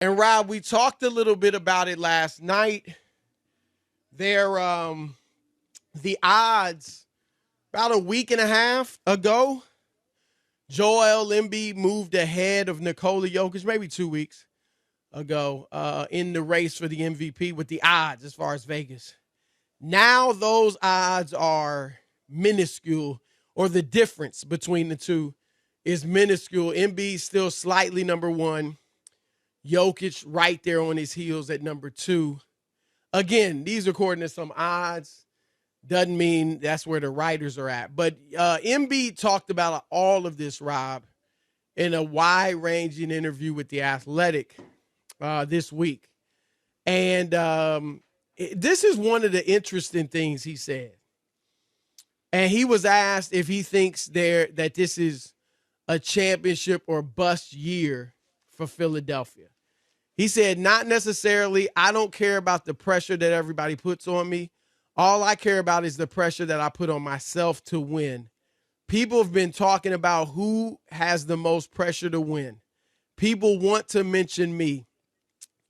And Rob, we talked a little bit about it last night. There, the odds about a week and a half ago, Joel Embiid moved ahead of Nikola Jokic, maybe 2 weeks ago, in the race for the MVP with the odds as far as Vegas. Now those odds are minuscule, or the difference between the two is minuscule. Embiid still slightly number one. Jokic right there on his heels at number two. Again, these are according to some odds. Doesn't mean that's where the writers are at. But Embiid talked about all of this, Rob, in a wide-ranging interview with The Athletic this week. And this is one of the interesting things he said. And he was asked if he thinks that this is a championship or bust year for Philadelphia. He said, not necessarily. I don't care about the pressure that everybody puts on me. All I care about is the pressure that I put on myself to win. People have been talking about who has the most pressure to win. People want to mention me.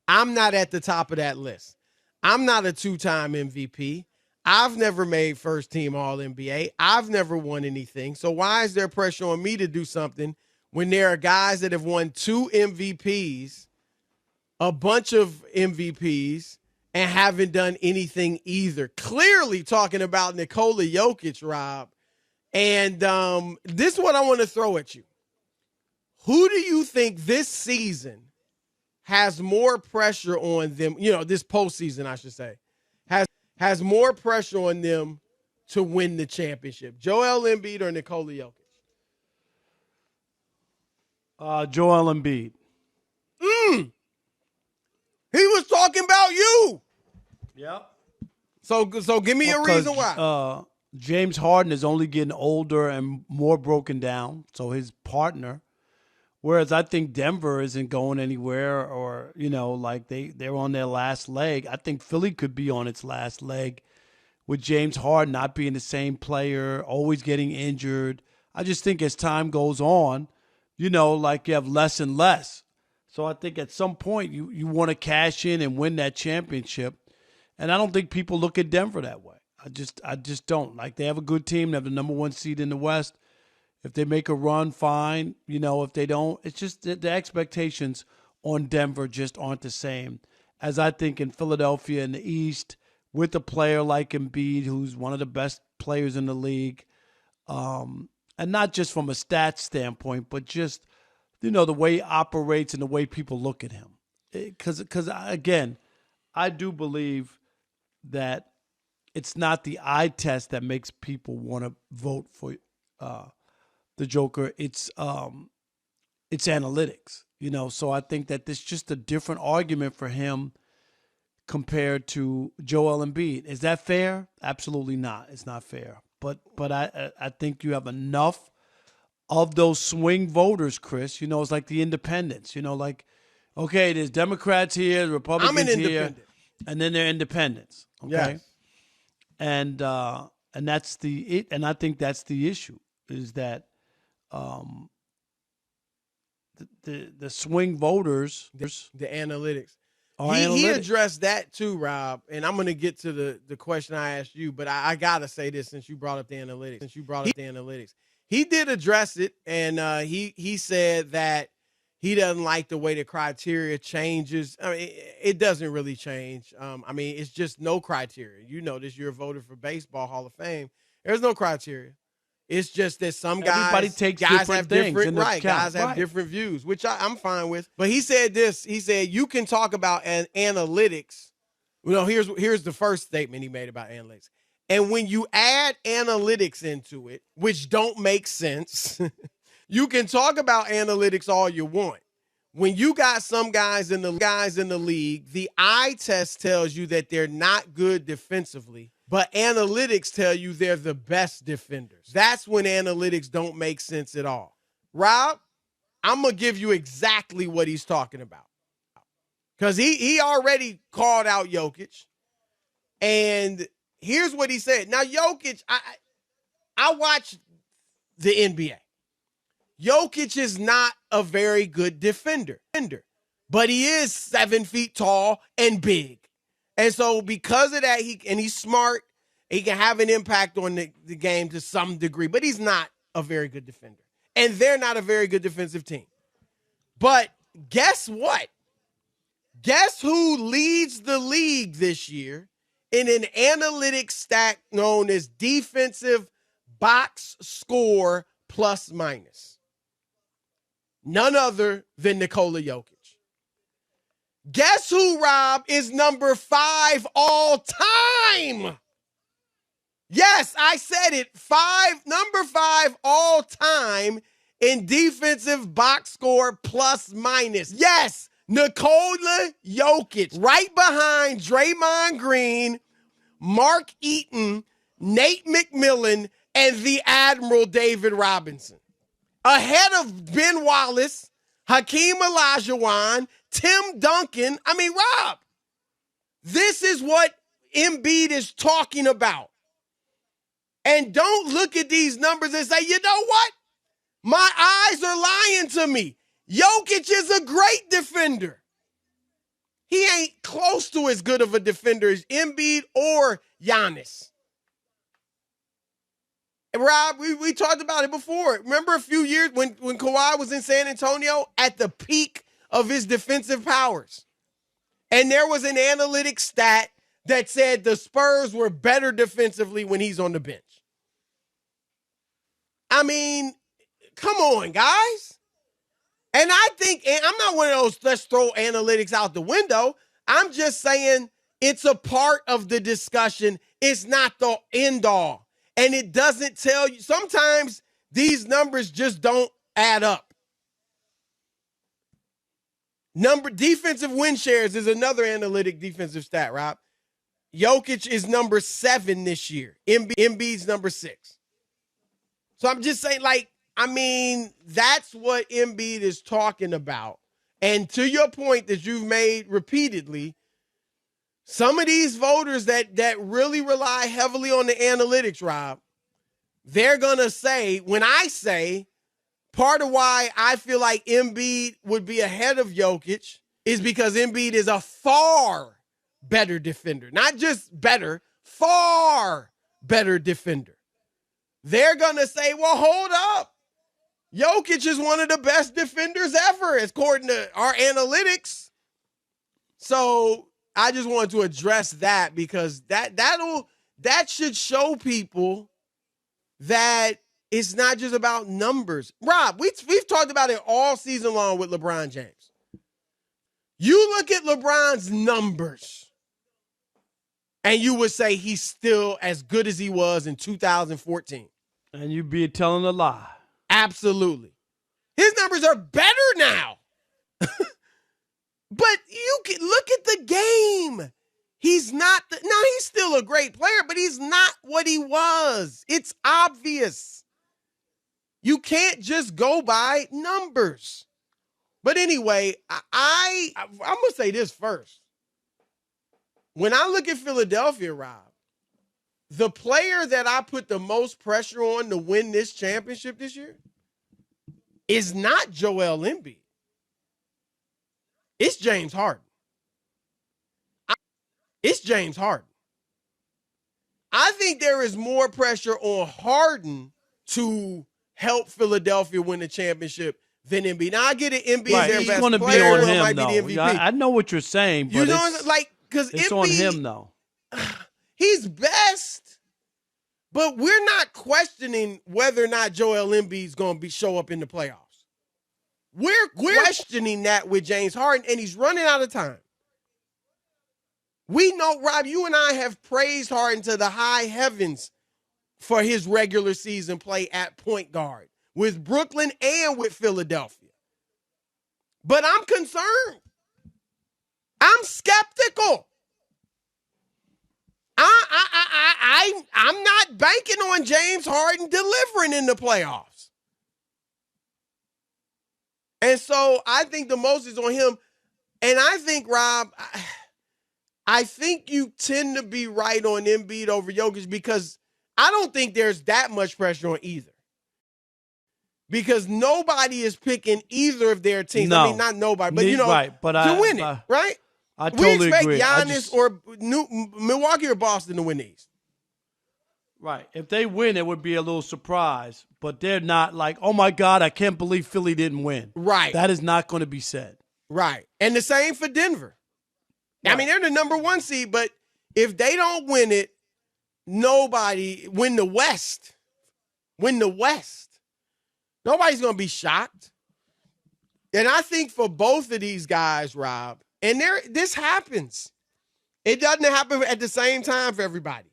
I'm not at the top of that list. I'm not a two-time MVP. I've never made first-team All-NBA. I've never won anything. So why is there pressure on me to do something when there are guys that have won 2 MVPs, a bunch of MVPs, and haven't done anything either? Clearly talking about Nikola Jokic, Rob. And this is what I want to throw at you. Who do you think this season has more pressure on them, this postseason, I should say, has more pressure on them to win the championship? Joel Embiid or Nikola Jokic? Joel Embiid. He was talking about you. Yep. So give me a reason why. James Harden is only getting older and more broken down, so his partner. Whereas I think Denver isn't going anywhere, or, like they're on their last leg. I think Philly could be on its last leg with James Harden not being the same player, always getting injured. I just think as time goes on, you have less and less. So I think at some point you want to cash in and win that championship. And I don't think people look at Denver that way. I just don't. Like, they have a good team. They have the number 1 seed in the West. If they make a run, fine. If they don't, it's just the expectations on Denver just aren't the same as I think in Philadelphia in the East with a player like Embiid, who's one of the best players in the league. And not just from a stats standpoint, but just, the way he operates and the way people look at him. Because again, I do believe that it's not the eye test that makes people want to vote for the Joker. It's analytics, So I think that there's just a different argument for him compared to Joel Embiid. Is that fair? Absolutely not. It's not fair. But I think you have enough of those swing voters, Chris. It's like the independents. Okay, there's Democrats here, Republicans here, and then there are independents. Okay, yes. And that's and I think that's the issue, is that the swing voters, the analytics. He addressed that too, Rob. And I'm going to get to the question I asked you, but I got to say this since you brought up the analytics. He did address it, and he said that he doesn't like the way the criteria changes. I mean, it doesn't really change. It's just no criteria. You're a voter for Baseball Hall of Fame. There's no criteria. It's just that some guys have different views, which I'm fine with. But he said this. He said you can talk about analytics. Here's the first statement he made about analytics. And when you add analytics into it, which don't make sense, you can talk about analytics all you want. When you got some guys in the league, the eye test tells you that they're not good defensively, but analytics tell you they're the best defenders. That's when analytics don't make sense at all. Rob, I'm going to give you exactly what he's talking about. Because he already called out Jokic. And here's what he said. Now, Jokic, I watch the NBA. Jokic is not a very good defender. but he is 7 feet tall and big. And so because of that, he's smart. He can have an impact on the game to some degree, but he's not a very good defender. And they're not a very good defensive team. But guess what? Guess who leads the league this year in an analytic stat known as defensive box score plus minus? None other than Nikola Jokic. Guess who, Rob, is number 5 all time? Yes, I said it. Number 5 all time in defensive box score plus minus. Yes, Nikola Jokic, right behind Draymond Green, Mark Eaton, Nate McMillan, and the Admiral David Robinson. Ahead of Ben Wallace, Hakeem Olajuwon, Tim Duncan. I mean, Rob, this is what Embiid is talking about. And don't look at these numbers and say, you know what? My eyes are lying to me. Jokic is a great defender. He ain't close to as good of a defender as Embiid or Giannis. And Rob, we talked about it before. Remember a few years when Kawhi was in San Antonio at the peak of his defensive powers? And there was an analytic stat that said the Spurs were better defensively when he's on the bench. I mean, come on, guys. And I think, and I'm not one of those let's throw analytics out the window. I'm just saying it's a part of the discussion. It's not the end all. And it doesn't tell you. Sometimes these numbers just don't add up. Defensive win shares is another analytic defensive stat, Rob. Jokic is number 7 this year. Embiid's number 6. So I'm just saying, that's what Embiid is talking about. And to your point that you've made repeatedly, some of these voters that really rely heavily on the analytics, Rob, they're going to say, when I say part of why I feel like Embiid would be ahead of Jokic is because Embiid is a far better defender. Not just better, far better defender. They're going to say, well, hold up. Jokic is one of the best defenders ever, according to our analytics. So I just wanted to address that because that should show people that it's not just about numbers. Rob, we've talked about it all season long with LeBron James. You look at LeBron's numbers, and you would say he's still as good as he was in 2014. And you'd be telling a lie. Absolutely. His numbers are better now. But you can look at the game. He's not now he's still a great player, but he's not what he was. It's obvious. You can't just go by numbers. But anyway, I'm going to say this first. When I look at Philadelphia, Rob, the player that I put the most pressure on to win this championship this year is not Joel Embiid. It's James Harden. It's James Harden. I think there is more pressure on Harden to help Philadelphia win the championship than Embiid. Now, I get it. Embiid is their best player. Be on him, might though. be the MVP. I know what you're saying, but because it's on him, though. He's best, but we're not questioning whether or not Joel Embiid is going to show up in the playoffs. We're questioning that with James Harden, and he's running out of time. We know, Rob, you and I have praised Harden to the high heavens for his regular season play at point guard with Brooklyn and with Philadelphia. But I'm concerned. I'm skeptical. I'm not banking on James Harden delivering in the playoffs. And so I think the most is on him. And I think, Rob, I think you tend to be right on Embiid over Jokic because I don't think there's that much pressure on either. because nobody is picking either of their teams. No. I mean, not nobody, but Right, but to win it, right? I totally expect agree. Giannis or Milwaukee or Boston to win these. Right. If they win, it would be a little surprise. But they're not like, oh, my God, I can't believe Philly didn't win. Right. That is not going to be said. Right. And the same for Denver. Right. I mean, they're the number 1 seed, but if they don't win it, nobody win the West. Nobody's going to be shocked. And I think for both of these guys, Rob, and this happens. It doesn't happen at the same time for everybody.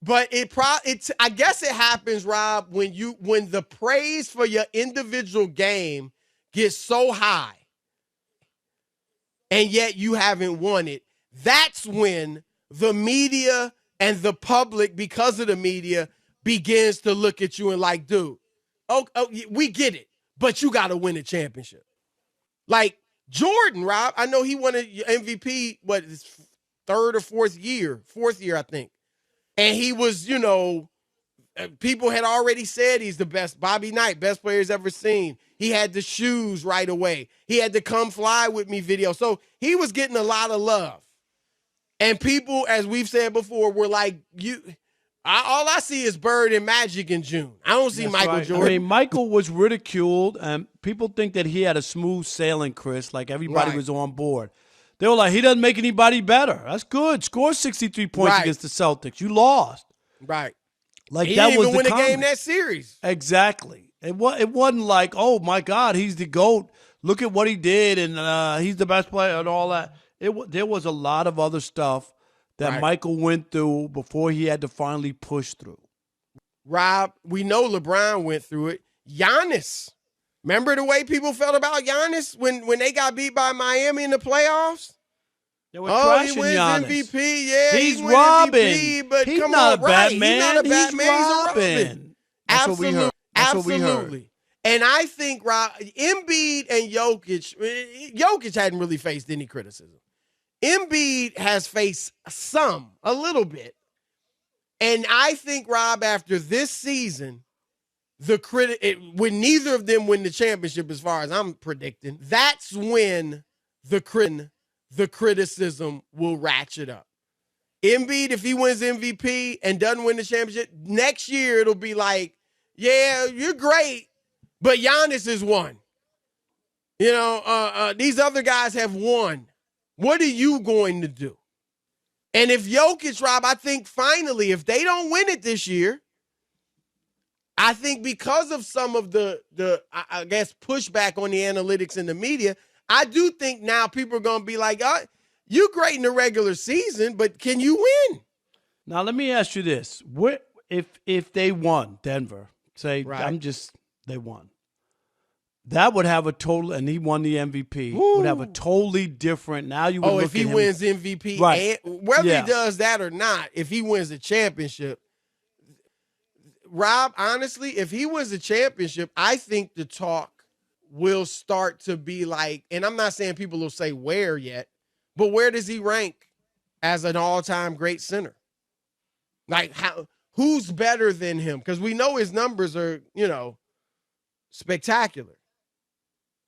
But I guess it happens, Rob, when the praise for your individual game gets so high and yet you haven't won it. That's when the media and the public, because of the media, begins to look at you and like, dude, we get it, but you got to win a championship. Like Jordan, Rob, I know he won an MVP, his third or fourth year, I think. And he was, people had already said he's the best. Bobby Knight, best player he's ever seen. He had the shoes right away. He had the come fly with me video. So he was getting a lot of love. And people, as we've said before, were like, all I see is Bird and Magic in June. I don't see Michael Jordan. I mean, Michael was ridiculed, and people think that he had a smooth sailing, Chris, like everybody was on board. They were like, he doesn't make anybody better. That's good. Score 63 points against the Celtics. You lost. Right. Like he that didn't was even the win a game that series. Exactly. It wasn't like, oh, my God, he's the GOAT. Look at what he did, and he's the best player and all that. There was a lot of other stuff that Michael went through before he had to finally push through. Rob, we know LeBron went through it. Giannis. Remember the way people felt about Giannis when they got beat by Miami in the playoffs? They were trashing he wins Giannis. MVP. Yeah, he's robbing. MVP, but he's come not on, a bad man. He's not a bad man. Robbing. He's a Robin. That's what we heard. Absolutely. And I think, Rob, Embiid and Jokic hadn't really faced any criticism. Embiid has faced a little bit. And I think, Rob, after this season, when neither of them win the championship, as far as I'm predicting, that's when the criticism will ratchet up. Embiid, if he wins MVP and doesn't win the championship, next year it'll be like, yeah, you're great, but Giannis is one. These other guys have won. What are you going to do? And if Jokic, Rob, I think finally, if they don't win it this year, I think because of some of the I guess, pushback on the analytics and the media, I do think now people are going to be like, you're great in the regular season, but can you win? Now, let me ask you this. If they won, Denver, say, they won. That would have a total, and he won the MVP, would have a totally different, now you would look if he at him, wins MVP, and whether he does that or not, if he wins the championship, Rob, honestly, if he wins the championship, I think the talk will start to be like, and I'm not saying people will say where yet, but where does he rank as an all-time great center? Like, who's better than him? Because we know his numbers are, spectacular.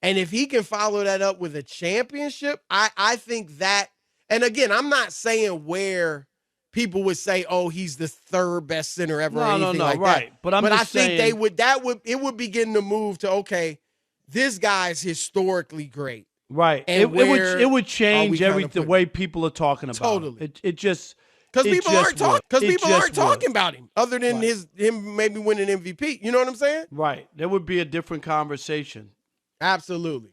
And if he can follow that up with a championship, I think that, and again, I'm not saying where people would say, "Oh, he's the third best center ever," or anything like that. But I think it would begin to move to, okay, this guy's historically great. Right. And it would change the way people are talking about totally. him. It just because people aren't talking about him other than him maybe winning MVP. You know what I'm saying? Right. There would be a different conversation. Absolutely.